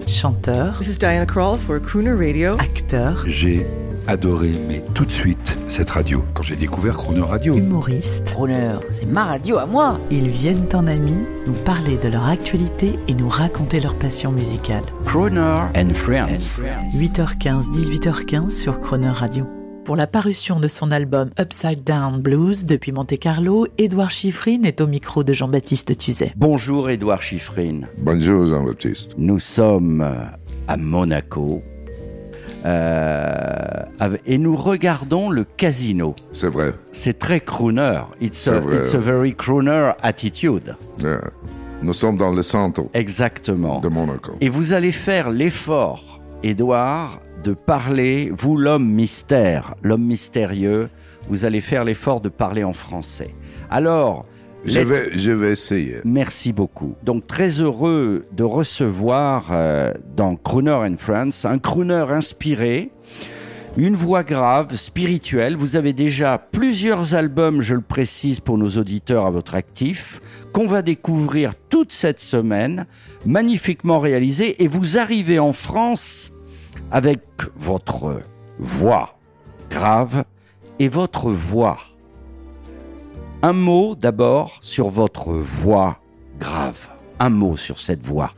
chanteur. This is Diana Krall for Crooner Radio. Acteur. J'ai adoré, mais tout de suite, cette radio. Quand j'ai découvert Crooner Radio. Humoriste. Crooner, c'est ma radio à moi. Ils viennent en amis nous parler de leur actualité et nous raconter leur passion musicale. Crooner and Friends. 8h15, 18h15 sur Crooner Radio. Pour la parution de son album Upside Down Blues depuis Monte-Carlo, Édouard Chiffrine est au micro de Jean-Baptiste Tuzet. Bonjour Édouard Chiffrine. Bonjour Jean-Baptiste. Nous sommes à Monaco et nous regardons le casino. C'est vrai. C'est très crooner. It's a very crooner attitude. Yeah. Nous sommes dans le centre. Exactement. De Monaco. Et vous allez faire l'effort, Édouard, de parler, vous l'homme mystère, l'homme mystérieux, vous allez faire l'effort de parler en français. Alors, je vais essayer. Merci beaucoup. Donc, très heureux de recevoir dans Crooner and Friends un crooner inspiré, une voix grave, spirituelle. Vous avez déjà plusieurs albums, je le précise pour nos auditeurs à votre actif, qu'on va découvrir toute cette semaine, magnifiquement réalisés. Et vous arrivez en France avec votre voix grave et votre voix. Un mot d'abord sur votre voix grave. Un mot sur cette voix.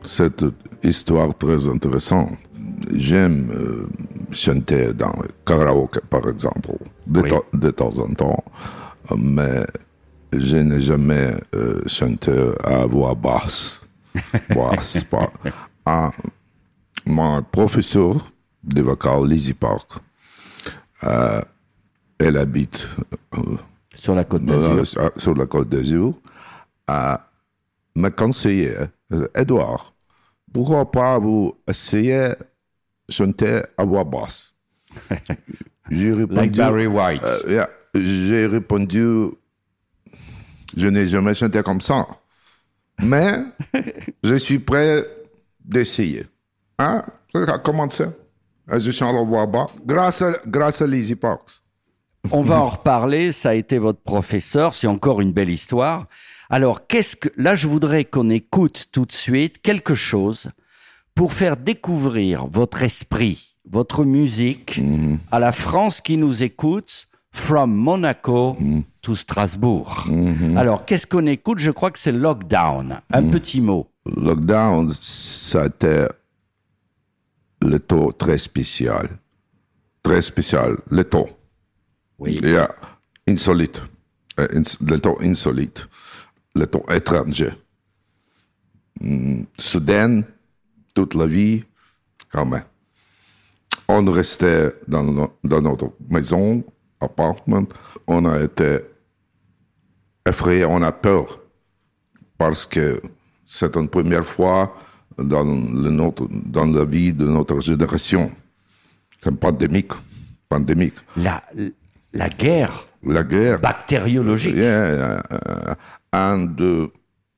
Cette histoire très intéressante. J'aime chanter dans le karaoke, par exemple, de temps en temps, mais je n'ai jamais chanté à voix basse. Mon professeur de vocal, Lizzie Park, elle habite sur la Côte d'Azur. Sur la Côte d'Azur, m'a conseillé, Édouard, pourquoi pas vous essayer de chanter à voix basse? J'ai répondu, like Barry White. J'ai répondu, je n'ai jamais chanté comme ça, mais je suis prêt d'essayer. Comment ça? Je chante à voix basse grâce à Lizzie Parks. On va en reparler, ça a été votre professeur, c'est encore une belle histoire. Alors, là, je voudrais qu'on écoute tout de suite quelque chose pour faire découvrir votre esprit, votre musique à la France qui nous écoute, from Monaco to Strasbourg. Alors, qu'est-ce qu'on écoute? Je crois que c'est Lockdown. Un petit mot. Lockdown, ça a été le taux très spécial. Très spécial, le taux. Oui. Yeah. Insolite. Le taux insolite. Le taux étranger. Soudain, toute la vie, quand même. On restait dans notre maison, appartement. On a été effrayés, on a peur. Parce que c'est une première fois dans la vie de notre génération. C'est une pandémique. La guerre. La guerre. Bactériologique.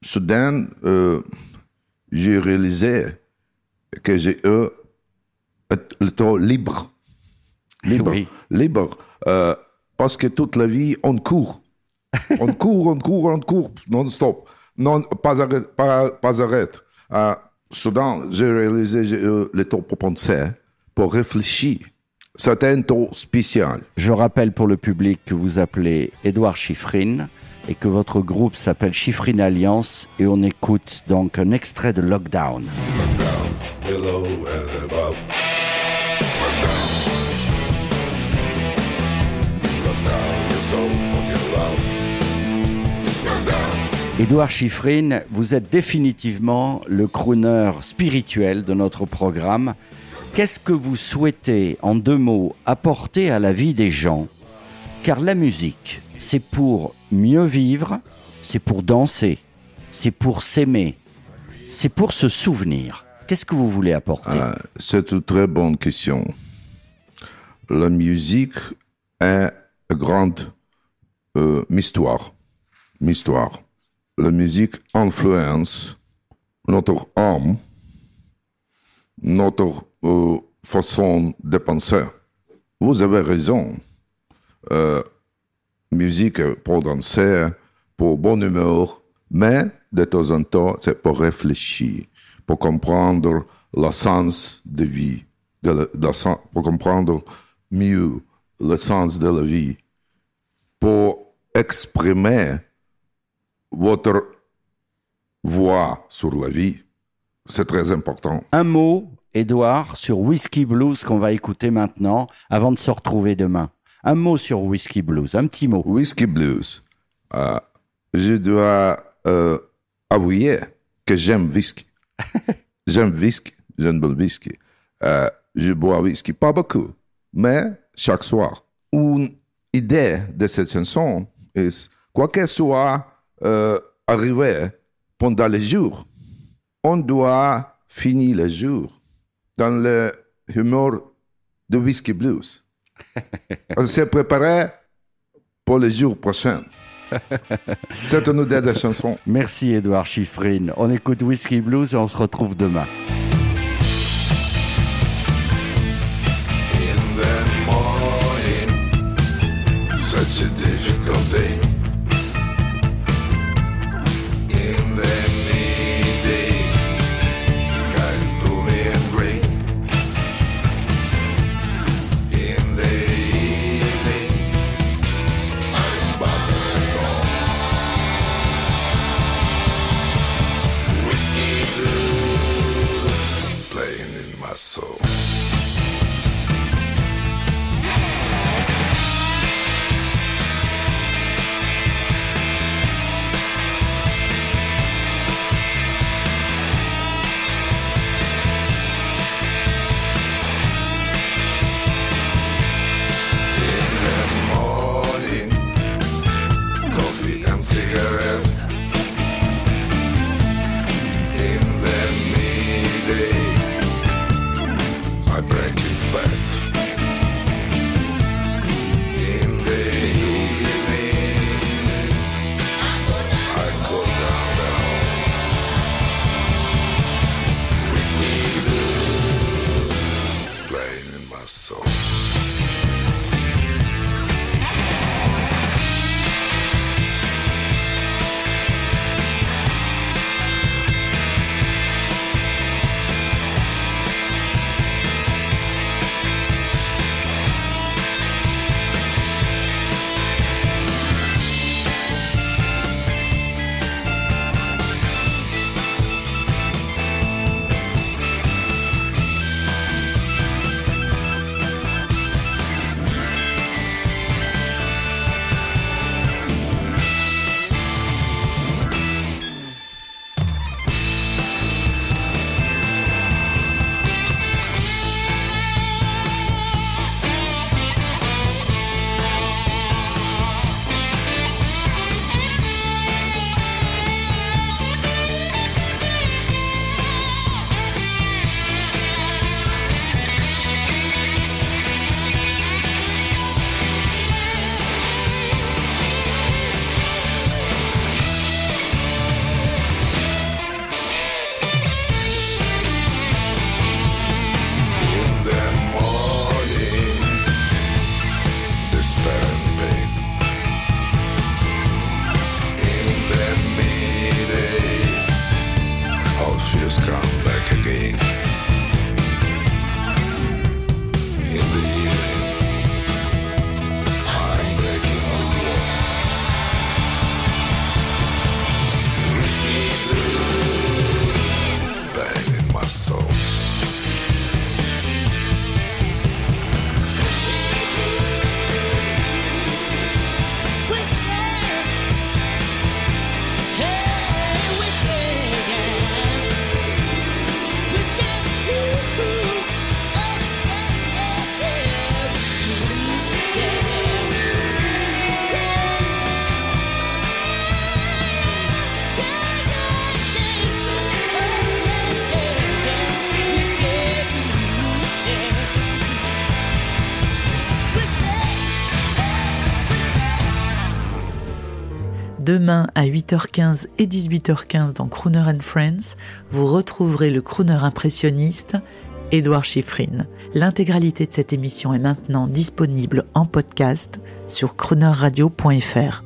Soudain, j'ai réalisé que j'ai eu le temps libre. Oui. Libre. Parce que toute la vie, on court. On court, non-stop. Non, pas arrêt. Soudain, j'ai réalisé j'ai eu le temps pour penser, pour réfléchir. C'était un temps spécial. Je rappelle pour le public que vous appelez Édouard Chiffrine et que votre groupe s'appelle Chiffrine Alliance et on écoute donc un extrait de Lockdown. Lockdown, below and above. Lockdown, your soul of your love. Lockdown. Édouard Chiffrine, vous êtes définitivement le crooner spirituel de notre programme. Qu'est-ce que vous souhaitez, en 2 mots, apporter à la vie des gens? Car la musique, c'est pour mieux vivre, c'est pour danser, c'est pour s'aimer, c'est pour se souvenir. Qu'est-ce que vous voulez apporter? C'est une très bonne question. La musique est une grande histoire. La musique influence notre âme, notre façon de penser. Vous avez raison. Musique pour danser, pour bonne humeur, mais de temps en temps, c'est pour réfléchir, pour comprendre le sens de vie, pour comprendre mieux le sens de la vie, pour exprimer votre voix sur la vie. C'est très important. Un mot, Édouard, sur Whiskey Blues qu'on va écouter maintenant, avant de se retrouver demain. Un mot sur Whiskey Blues, un petit mot. Whiskey Blues. Je dois avouer que j'aime whisky. J'aime le whisky. Je bois whisky, pas beaucoup, mais chaque soir. Une idée de cette chanson est, quoi qu'elle soit arrivée pendant le jour, on doit finir le jour dans le humeur de Whiskey Blues. On s'est préparé pour le jour prochain. C'est une idée de chanson. Merci Édouard Chiffrine. On écoute Whiskey Blues et on se retrouve demain. In the morning, such a difficult day. In the midday, skies gloomy and gray. In the evening, I'm bound and gone. Whiskey blues playing in my soul. Cigarette in the midday, I break it back. In the evening, I go down the hall. Whiskey blues playing in my soul. Demain à 8h15 et 18h15 dans Crooner and Friends, vous retrouverez le crooner impressionniste Édouard Chiffrine. L'intégralité de cette émission est maintenant disponible en podcast sur croonerradio.fr.